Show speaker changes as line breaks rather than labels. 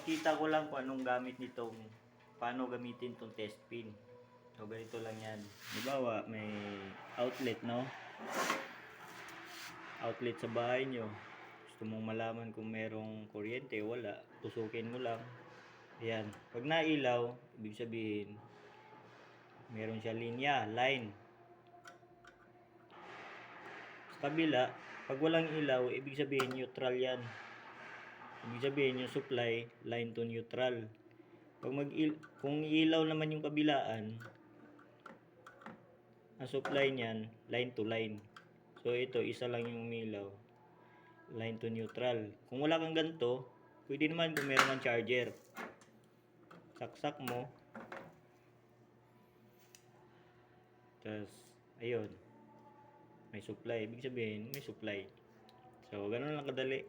Pinakita ko lang kung anong gamit nitong, paano gamitin tong test pin. So ganito lang yan. Halimbawa, may outlet, no? Outlet sa bahay nyo. Gusto mong malaman kung merong kuryente, wala. Tusukin mo lang. Ayan. Pag nailaw, ibig sabihin, meron siya linya, line. Sa kabila, pag walang ilaw, ibig sabihin neutral yan. Ibig sabihin yung supply, line to neutral. Pag kung ilaw naman yung kabilaan, ang supply niyan, line to line. So ito, isa lang yung umilaw, line to neutral. Kung wala kang ganito, pwede naman kung meron kang charger. Saksak mo. Tapos, ayun. May supply. Ibig sabihin, may supply. So, ganun lang kadali.